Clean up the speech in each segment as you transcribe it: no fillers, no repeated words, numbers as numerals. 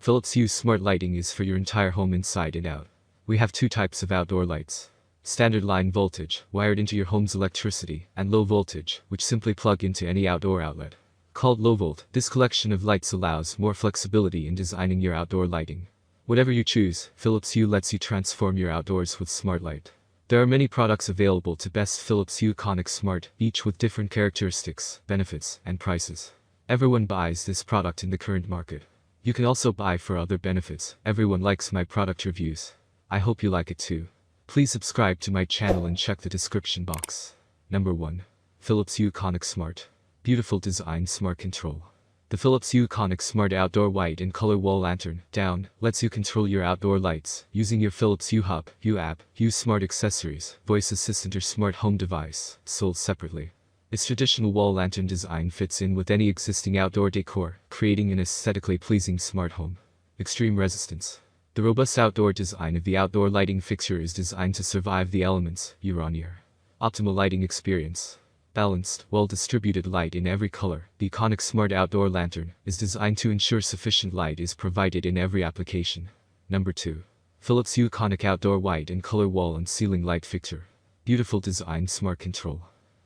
Philips Hue Smart Lighting is for your entire home inside and out. We have two types of outdoor lights. Standard line voltage, wired into your home's electricity, and low voltage, which simply plug into any outdoor outlet. Called low volt, this collection of lights allows more flexibility in designing your outdoor lighting. Whatever you choose, Philips Hue lets you transform your outdoors with smart light. There are many products available to best Philips Hue Econic Smart, each with different characteristics, benefits, and prices. Everyone buys this product in the current market. You can also buy for other benefits. Everyone likes my product reviews. I hope you like it too. Please subscribe to my channel and check the description box. Number 1. Philips Hue Econic Smart. Beautiful design, smart control. The Philips Hue Econic Smart Outdoor White and Color Wall Lantern, down, lets you control your outdoor lights, using your Philips Hue Hub, Hue app, Hue Smart Accessories, voice assistant or smart home device, sold separately. Its traditional wall lantern design fits in with any existing outdoor decor, creating an aesthetically pleasing smart home. Extreme resistance. The robust outdoor design of the outdoor lighting fixture is designed to survive the elements, year on year. Optimal lighting experience. Balanced, well-distributed light in every color. The Econic Smart Outdoor Lantern is designed to ensure sufficient light is provided in every application. Number 2. Philips Hue Econic Outdoor White and Color Wall and Ceiling Light Fixture. Beautiful design, smart control.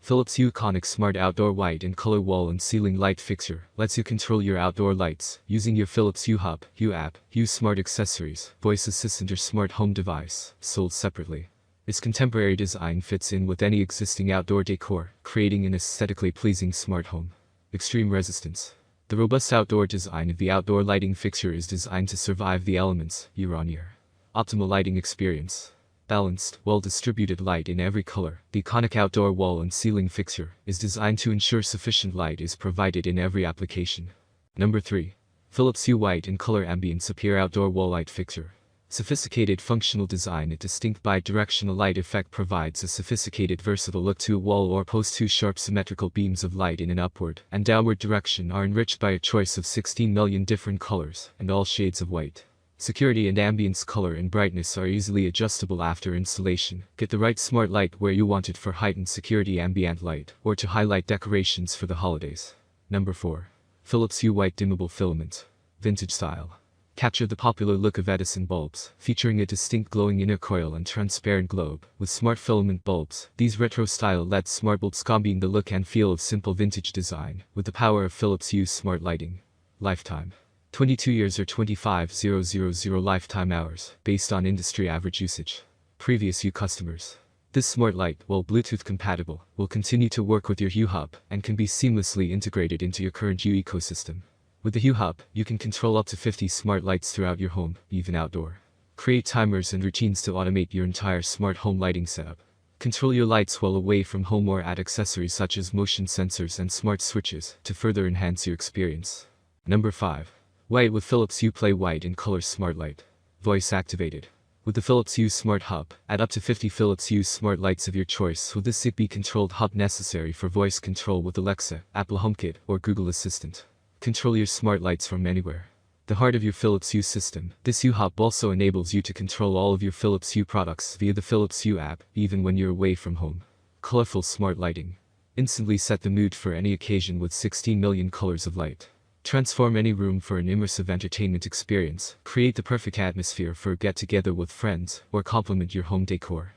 Philips Hue Econic Smart Outdoor White and Color Wall and Ceiling Light Fixture lets you control your outdoor lights using your Philips Hue Hub, Hue app, Hue Smart Accessories, voice assistant or smart home device, sold separately. Its contemporary design fits in with any existing outdoor decor, creating an aesthetically pleasing smart home. Extreme resistance. The robust outdoor design of the outdoor lighting fixture is designed to survive the elements, year on year. Optimal lighting experience. Balanced, well-distributed light in every color. The Econic Outdoor Wall and Ceiling Fixture is designed to ensure sufficient light is provided in every application. Number 3. Philips Hue White and Color Ambiance Appear Outdoor Wall Light Fixture. Sophisticated functional design. A distinct bi-directional light effect provides a sophisticated versatile look to a wall or post. Two sharp symmetrical beams of light in an upward and downward direction are enriched by a choice of 16 million different colors and all shades of white. Security and ambience color and brightness are easily adjustable after installation. Get the right smart light where you want it for heightened security ambient light or to highlight decorations for the holidays. Number 4. Philips Hue White Dimmable Filament. Vintage style. Capture the popular look of Edison bulbs, featuring a distinct glowing inner coil and transparent globe, with smart filament bulbs. These retro-style LED smart bulbs combine the look and feel of simple vintage design, with the power of Philips Hue Smart Lighting. Lifetime. 22 years or 25,000 lifetime hours, based on industry average usage. Previous Hue customers. This smart light, while Bluetooth compatible, will continue to work with your Hue Hub and can be seamlessly integrated into your current Hue ecosystem. With the Hue Hub, you can control up to 50 smart lights throughout your home, even outdoor. Create timers and routines to automate your entire smart home lighting setup. Control your lights while away from home or add accessories such as motion sensors and smart switches to further enhance your experience. Number 5. White with Philips Hue Play White and Color Smart Light. Voice activated. With the Philips Hue Smart Hub, add up to 50 Philips Hue Smart Lights of your choice with this Zigbee-controlled hub necessary for voice control with Alexa, Apple HomeKit, or Google Assistant. Control your smart lights from anywhere. The heart of your Philips Hue system, this Hue Hub also enables you to control all of your Philips Hue products via the Philips Hue app, even when you're away from home. Colorful smart lighting. Instantly set the mood for any occasion with 16 million colors of light. Transform any room for an immersive entertainment experience. Create the perfect atmosphere for a get-together with friends, or complement your home decor.